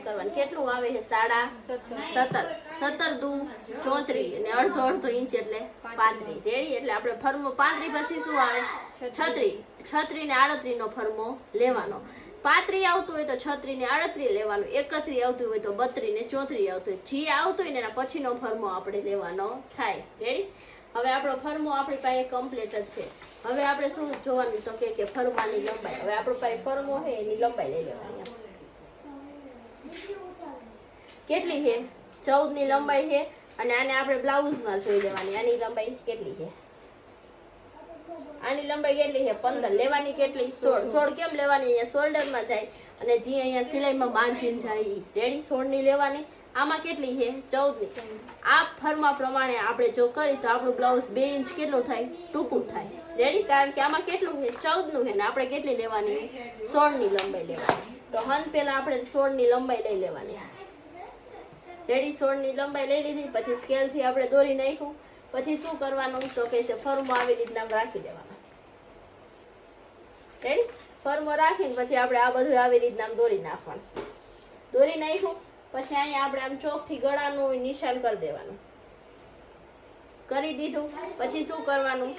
કરવાનું કેટલું આવે છે 17.5 17 દુ 34 અને અડધો ઇંચ એટલે 35 રેડી એટલે આપણે ફરમો 35 પછી શું આવે 36 ને 38 નો ફરમો લેવાનો 35 આવતું હોય તો 36 ને 38 લેવાનું 31 આવતું હોય તો 32 ને 34 આવતું હોય જે આવતું હોય ને એના પછીનો ફરમો આપણે લેવાનો થાય રેડી હવે આપણો ફરમો આપણી પાસે કમ્પ્લીટ જ છે હવે આપણે શું જોવાનું તો કે ફરમાની લંબાઈ હવે આપણો પાસે ફરમો છે એની લંબાઈ લઈ લેવાની કેટલી છે 14 ની લંબાઈ છે અને આને આપણે બ્લાઉઝમાં જોઈ લેવાની આની લંબાઈ કેટલી છે આની લંબાઈ કેટલી છે 15 લેવાની કેટલી 16 કેમ લેવાની અહીંયા શોલ્ડરમાં જાય અને જે અહીંયા સિલાઈમાં માર્જિન જાય રેડી 16 ની લેવાની આમાં કેટલી છે 14 ની આ ફરમા પ્રમાણે આપણે જો કરી તો આપણું બ્લાઉઝ 2 ઇંચ કેટલું થાય ટૂંકું થાય રેડી કારણ કે આમાં કેટલું છે 14 નું છે ને આપણે કેટલી લેવાની 16 ની લંબાઈ લેવાની તો હન પહેલા આપણે 16 ની લંબાઈ લઈ લેવાની રેડી 16 ની લંબાઈ લઈ લીધી પછી સ્કેલ થી આપણે દોરી નાખ્યું પછી શું કરવાનું તો કે છે ફરમો આવી રીતના રાખી દેવાનો રેડી ફરમો રાખીને પછી આપણે આ બધું આવી રીતના દોરી નાખવાનું દોરી નાખ્યું પછી અહીંયા આપણે આમ ચોકથી ગળાનું નિશાન કરી દેવાનું કરી દીધું પછી શું કરવાનું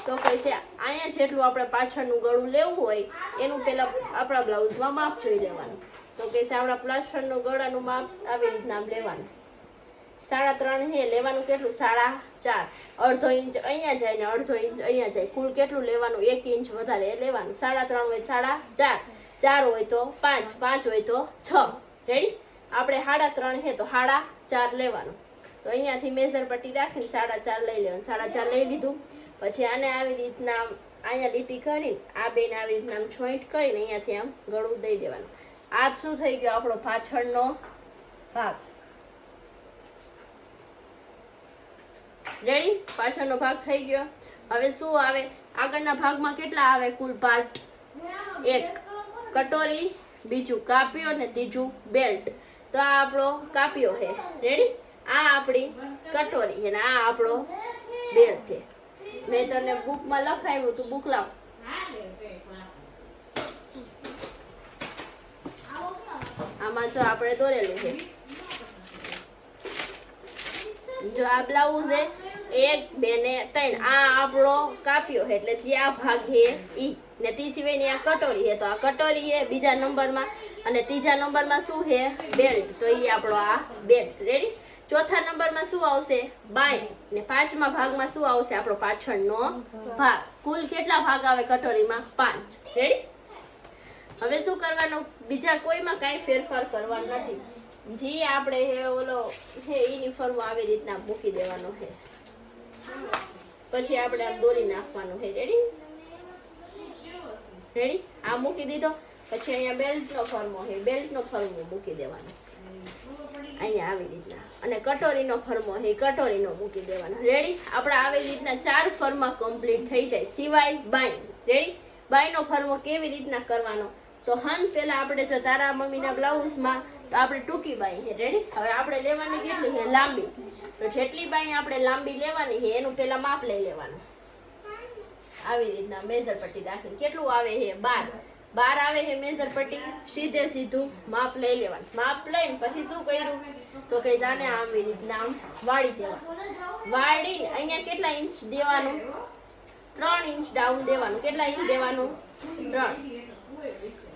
તો કહે છે અહીંયા જેટલું આપણે પાછળનું ગળું લેવું હોય એનું પહેલા આપણા બ્લાઉઝમાં માપ જોઈ લેવાનું તો કહે છે આપણા પાછળનું ગળાનું માપ આવી રીતના લેવાનું 3.5 હે લેવાનું કેટલું 4.5 અડધો ઇંચ અહીંયા જાય ને અડધો ઇંચ અહીંયા જાય કુલ કેટલું લેવાનું 1 ઇંચ વધારે લેવાનું 3.5 હોય 4.5 4 હોય તો 5 5 હોય તો 6 રેડી આપણે 3.5 હે તો 4.5 લેવાનું તો અહીંયાથી મેજર પટ્ટી રાખીને 4.5 લઈ લેવાનું 4.5 લઈ લીધું પછી આને આવી રીતના અહીંયા લીટી કરીને આ બેને આવી રીતના આમ જોઈન્ટ કરીને અહીંયાથી આમ ગળું દઈ દેવાનું આ શું થઈ ગયો આપણો પાછળનો ભાગ રેડી પાછળનો ભાગ થઈ ગયો હવે શું આવે આગળના ભાગમાં કેટલા આવે કુલ પાર્ટ એક કટોરી બીજું કાપ્યો ને ત્રીજું બેલ્ટ તો આ આપણો કાપ્યો છે રેડી આ આપણી કટોરી છે ને આ આપણો બેલ્ટ છે મેં તને બુકમાં લખાવ્યું તું બુક લાવ આમાં જો આપણે દોરેલું છે જો આ બ્લાઉઝ છે 1 2 ને 3 આ આપણો કાપ્યો છે એટલે જે આ ભાગ છે ઈ ને તી સિવાયની આ કટોરી છે તો આ કટોરી છે બીજા નંબરમાં અને ત્રીજા નંબરમાં શું છે બેલ્ટ તો ઈ આપણો આ બેલ્ટ રેડી ચોથા નંબરમાં શું આવશે બાય ને પાંચમા ભાગમાં શું આવશે આપણો પાછળનો ભાગ કુલ કેટલા ભાગ આવે કટોરીમાં 5 રેડી હવે શું કરવાનું બીજા કોઈમાં કાંઈ ફેરફાર કરવાનો નથી જે આપણે હે ઓલો હે યુનિફોર્મ આવી રીતના મૂકી દેવાનો છે પછી આપણે આમ દોરી નાખવાનું છે રેડી આ મૂકી દીધો પછી અહીંયા બેલ્ટનો ફરમો છે બેલ્ટનો ફરમો મૂકી દેવાનો અહીંયા આવી રીતના અને કટોરીનો ફરમો છે કટોરીનો મૂકી દેવાનો રેડી આપણા આવી રીતના 4 ફરમા કમ્પ્લીટ થઈ જાય સિવાય બાય રેડી બાયનો ફરમો કેવી રીતના કરવાનો તો હન પહેલા આપણે જો તારા મમ્મીના બ્લાઉઝમાં તો આપણે ટૂંકી બાઈ છે રેડી હવે આપણે લેવાની કેટલી છે લાંબી તો જેટલી બાઈ આપણે લાંબી લેવાની છે એનું પહેલા માપ લઈ લેવાનું આવી રીતના મેજર પટ્ટી રાખીને કેટલું આવે છે 12 આવે છે મેજર પટ્ટી સીધે સીધું માપ લઈ લેવાનું માપ લઈને પછી શું કર્યું તો કે જાને આવી રીતના આમ વાળી દેવાનું વાળીને અહીંયા કેટલા ઇંચ દેવાનું 3 ઇંચ ડાઉન દેવાનું કેટલા ઇંચ દેવાનું 3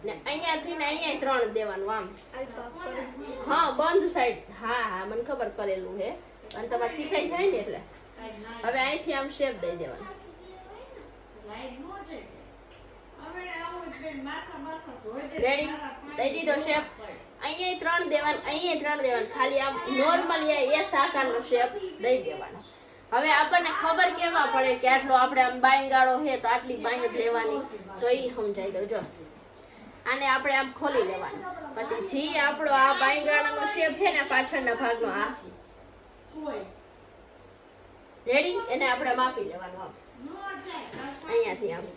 ને અહીંયાથી ને અહીંયા 3 દેવાનું આમ હા બંધ સાઈડ હા મને ખબર કરેલું છે અને તમારે શીખાઈ જાય ને એટલે હવે અહીંથી આમ શેપ દઈ દેવાનું રેડી દઈ દીધો શેપ અહીંયા 3 દેવાનું અહીંયા 3 દેવાનું ખાલી આમ નોર્મલી એ આકારનો શેપ દઈ દેવાનો હવે આપણને ખબર કેવા પડે કે આટલો આપણે આમ બાઈ ગાળો છે તો આટલી બાઈ જ લેવાની તો એ સમજાઈ દો જો આને આપણે આમ ખોલી લેવાનું પછી જે આપણો આ બાઈ ગાળાનો શેપ છે ને પાછળના ભાગનો આ રેડી એને આપણે માપી લેવાનું આમ અહીંયાથી આમ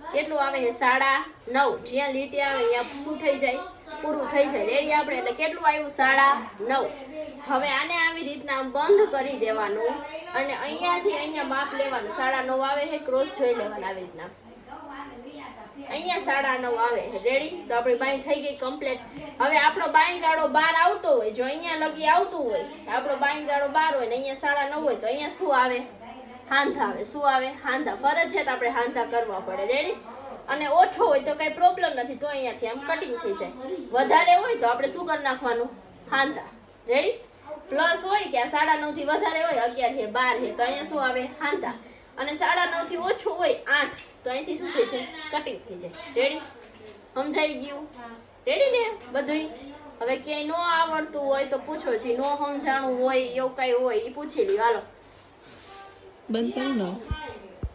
કેટલું આવે છે 9.5 જ્યાં લીટી આવે અહીંયા શું થઈ જાય પૂરું થઈ જાય રેડી આપણે એટલે કેટલું આવ્યું 9.5 હવે આને આવી રીતના બંધ કરી દેવાનું અને અહીંયાથી અહીંયા માપ લેવાનું 9.5 આવે છે ક્રોસ જોઈ લેવાનું આવી રીતના અહીંયા 9:30 આવે. રેડી? તો આપણી બાઈ થઈ ગઈ કમ્પ્લીટ. હવે આપણો બાઈ ગાળો 12 આવતો હોય, જો અહીંયા લગી આવતું હોય, આપણો બાઈ ગાળો 12 હોય ને અહીંયા 9:30 હોય, તો અહીંયા શું આવે? હાંધા આવે. શું આવે? હાંધા. ફરજિયાત આપણે હાંધા કરવા પડે. રેડી? અને ઓછો હોય તો કઈ પ્રોબ્લેમ નથી, તો અહીંયાથી આમ કટિંગ થઈ જાય. વધારે હોય તો આપણે શું કરી નાખવાનું? હાંધા. રેડી? પ્લસ હોય કે આ 9:30 થી વધારે હોય, 11 છે 12 છે, તો અહીંયા શું આવે? હાંધા. અને 9:30 થી ઓછું હોય 8, તો અહીંથી શું થઈ જાય? કટિંગ થઈ જાય. રેડી? સમજાઈ ગયું? રેડી ને બધુંય? હવે ક્યાંય નો આવડતું હોય તો પૂછો, જે નો સમજાણું હોય એવું કઈ હોય એ પૂછી લ્યો. હાલો બંધ કરી લો.